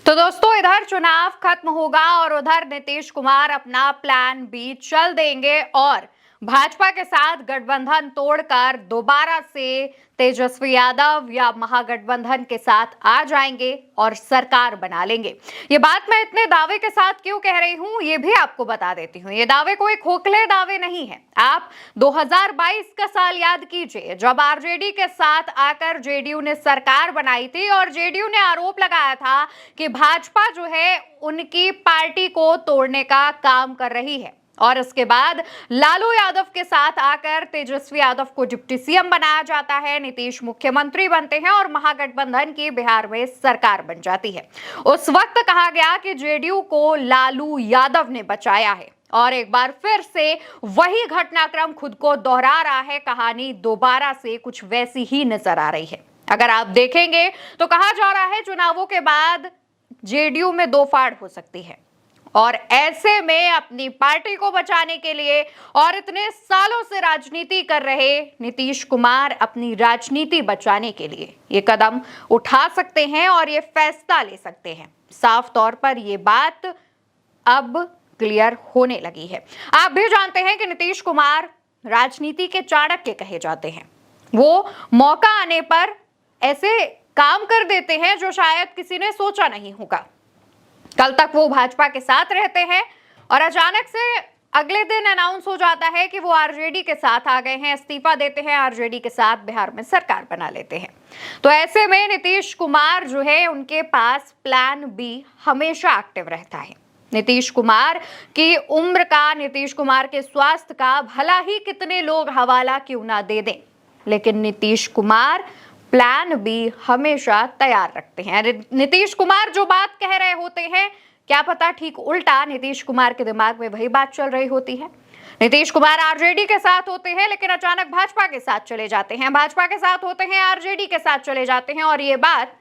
तो दोस्तों, इधर चुनाव खत्म होगा और उधर नीतीश कुमार अपना प्लान बी चल देंगे और भाजपा के साथ गठबंधन तोड़कर दोबारा से तेजस्वी यादव या महागठबंधन के साथ आ जाएंगे और सरकार बना लेंगे। ये बात मैं इतने दावे के साथ क्यों कह रही हूं, ये भी आपको बता देती हूं। ये दावे कोई खोखले दावे नहीं है। आप 2022 का साल याद कीजिए, जब आरजेडी के साथ आकर जेडीयू ने सरकार बनाई थी और जेडीयू ने आरोप लगाया था कि भाजपा जो है उनकी पार्टी को तोड़ने का काम कर रही है। और इसके बाद लालू यादव के साथ आकर तेजस्वी यादव को डिप्टी सीएम बनाया जाता है, नीतीश मुख्यमंत्री बनते हैं और महागठबंधन की बिहार में सरकार बन जाती है। उस वक्त कहा गया कि जेडीयू को लालू यादव ने बचाया है और एक बार फिर से वही घटनाक्रम खुद को दोहरा रहा है। कहानी दोबारा से कुछ वैसी ही नजर आ रही है। अगर आप देखेंगे तो कहा जा रहा है चुनावों के बाद जेडीयू में दो फाड़ हो सकती है और ऐसे में अपनी पार्टी को बचाने के लिए और इतने सालों से राजनीति कर रहे नीतीश कुमार अपनी राजनीति बचाने के लिए ये कदम उठा सकते हैं और ये फैसला ले सकते हैं। साफ तौर पर ये बात अब क्लियर होने लगी है। आप भी जानते हैं कि नीतीश कुमार राजनीति के चाणक्य कहे जाते हैं। वो मौका आने पर ऐसे काम कर देते हैं जो शायद किसी ने सोचा नहीं होगा। कल तक वो भाजपा के साथ रहते हैं और अचानक से अगले दिन अनाउंस हो जाता है कि वो आरजेडी के साथ आ गए हैं, इस्तीफा देते हैं, आरजेडी के साथ बिहार में सरकार बना लेते हैं। तो ऐसे में नीतीश कुमार जो है उनके पास प्लान बी हमेशा एक्टिव रहता है। नीतीश कुमार की उम्र का, नीतीश कुमार के स्वास्थ्य का भला ही कितने लोग हवाला क्यों ना दे दें, लेकिन नीतीश कुमार प्लान बी हमेशा तैयार रखते हैं। नीतीश कुमार जो बात कह रहे होते हैं, क्या पता ठीक उल्टा नीतीश कुमार के दिमाग में वही बात चल रही होती है। नीतीश कुमार आरजेडी के साथ होते हैं लेकिन अचानक भाजपा के साथ चले जाते हैं, भाजपा के साथ होते हैं, आरजेडी के साथ चले जाते हैं और ये बात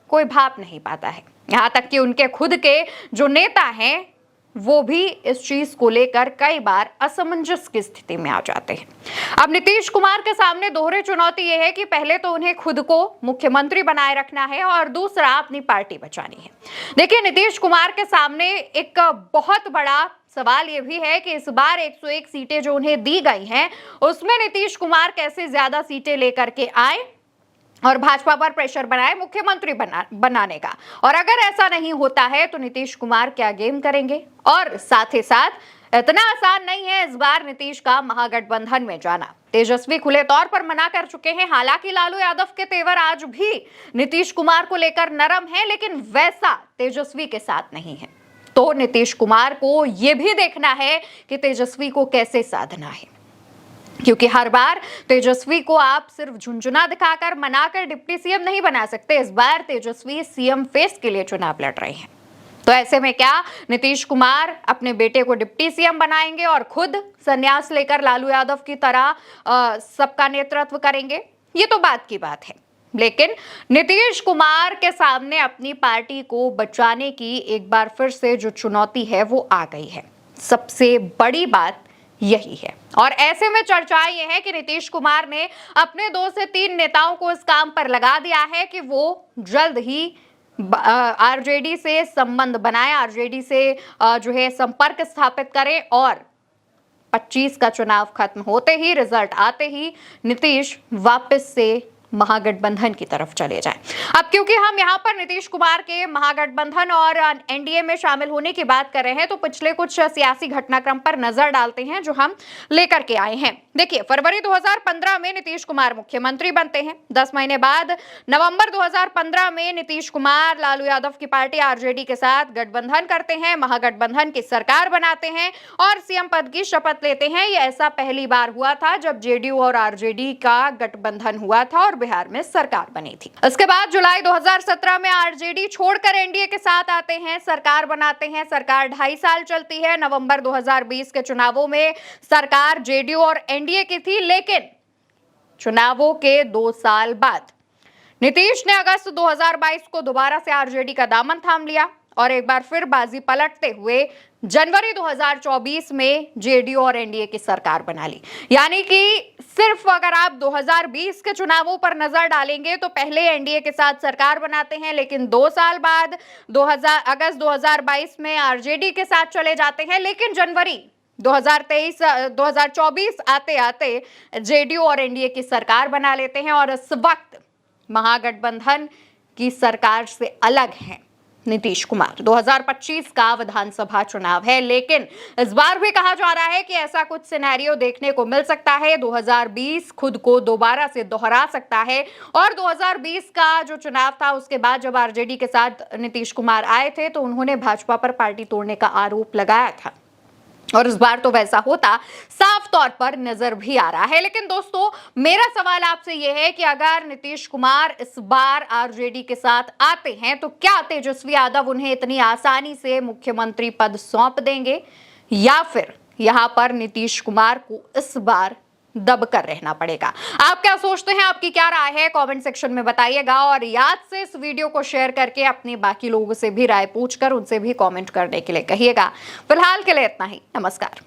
कोई भाप नहीं पाता है। यहां तक कि उनके खुद के जो नेता हैं वो भी इस चीज को लेकर कई बार असमंजस की स्थिति में आ जाते हैं। अब नीतीश कुमार के सामने दोहरी चुनौती यह है कि पहले तो उन्हें खुद को मुख्यमंत्री बनाए रखना है और दूसरा अपनी पार्टी बचानी है। देखिए, नीतीश कुमार के सामने एक बहुत बड़ा सवाल यह भी है कि इस बार 101 सीटें जो उन्हें दी गई हैं उसमें नीतीश कुमार कैसे ज्यादा सीटें लेकर के आए और भाजपा पर प्रेशर बनाए मुख्यमंत्री बनाने का। और अगर ऐसा नहीं होता है तो नीतीश कुमार क्या गेम करेंगे। और साथ ही साथ इतना आसान नहीं है इस बार नीतीश का महागठबंधन में जाना। तेजस्वी खुले तौर पर मना कर चुके हैं। हालांकि लालू यादव के तेवर आज भी नीतीश कुमार को लेकर नरम है, लेकिन वैसा तेजस्वी के साथ नहीं है। तो नीतीश कुमार को यह भी देखना है कि तेजस्वी को कैसे साधना है, क्योंकि हर बार तेजस्वी को आप सिर्फ झुंझुना दिखाकर मनाकर डिप्टी सीएम नहीं बना सकते। इस बार तेजस्वी सीएम फेस के लिए चुनाव लड़ रहे हैं। तो ऐसे में क्या नीतीश कुमार अपने बेटे को डिप्टी सीएम बनाएंगे और खुद संन्यास लेकर लालू यादव की तरह सबका नेतृत्व करेंगे? ये तो बात की बात है। लेकिन नीतीश कुमार के सामने अपनी पार्टी को बचाने की एक बार फिर से जो चुनौती है वो आ गई है। सबसे बड़ी बात यही है। और ऐसे में चर्चा ये है कि नीतीश कुमार ने अपने 2 से 3 नेताओं को इस काम पर लगा दिया है कि वो जल्द ही आरजेडी से संबंध बनाए, आरजेडी से जो है संपर्क स्थापित करें और 25 का चुनाव खत्म होते ही, रिजल्ट आते ही नीतीश वापस से महागठबंधन की तरफ चले जाएं। अब क्योंकि हम यहाँ पर नीतीश कुमार के महागठबंधन और एनडीए में शामिल होने की बात कर रहे हैं तो पिछले कुछ सियासी घटनाक्रम पर नजर डालते हैं जो हम लेकर के आए हैं। देखिए, फरवरी 2015 में नीतीश कुमार मुख्यमंत्री बनते हैं। 10 महीने बाद नवंबर 2015 में नीतीश कुमार लालू यादव की पार्टी आरजेडी के साथ गठबंधन करते हैं, महागठबंधन की सरकार बनाते हैं और सीएम पद की शपथ लेते हैं। यह ऐसा पहली बार हुआ था जब जेडीयू और आरजेडी का गठबंधन हुआ था और बिहार में सरकार बनी थी। इसके बाद जुलाई 2017 में आरजेडी छोड़कर एनडीए के साथ आते हैं, सरकार बनाते हैं। सरकार 2.5 साल चलती है। नवंबर 2020 के चुनावों में सरकार जेडीयू और एनडीए की थी, लेकिन चुनावों के 2 साल बाद नीतीश ने अगस्त 2022 को दोबारा से आरजेडी का दामन थाम लिया और एक बार फिर बाजी पलटते हुए जनवरी 2024 में जेडीयू और एनडीए की सरकार बना ली। यानी कि सिर्फ अगर आप 2020 के चुनावों पर नजर डालेंगे तो पहले एनडीए के साथ सरकार बनाते हैं, लेकिन 2 साल बाद 2000 अगस्त 2022 में आरजेडी के साथ चले जाते हैं, लेकिन जनवरी 2024 आते आते जेडीयू और एनडीए की सरकार बना लेते हैं और इस वक्त महागठबंधन की सरकार से अलग हैं नीतीश कुमार। 2025 का विधानसभा चुनाव है, लेकिन इस बार भी कहा जा रहा है कि ऐसा कुछ सिनेरियो देखने को मिल सकता है। 2020 खुद को दोबारा से दोहरा सकता है और 2020 का जो चुनाव था उसके बाद जब आरजेडी के साथ नीतीश कुमार आए थे तो उन्होंने भाजपा पर पार्टी तोड़ने का आरोप लगाया था और इस बार तो वैसा होता साफ तौर पर नजर भी आ रहा है। लेकिन दोस्तों, मेरा सवाल आपसे यह है कि अगर नीतीश कुमार इस बार आरजेडी के साथ आते हैं तो क्या तेजस्वी यादव उन्हें इतनी आसानी से मुख्यमंत्री पद सौंप देंगे या फिर यहां पर नीतीश कुमार को इस बार दब कर रहना पड़ेगा? आप क्या सोचते हैं? आपकी क्या राय है? कमेंट सेक्शन में बताइएगा और याद से इस वीडियो को शेयर करके अपने बाकी लोगों से भी राय पूछकर उनसे भी कमेंट करने के लिए कहिएगा। फिलहाल के लिए इतना ही। नमस्कार।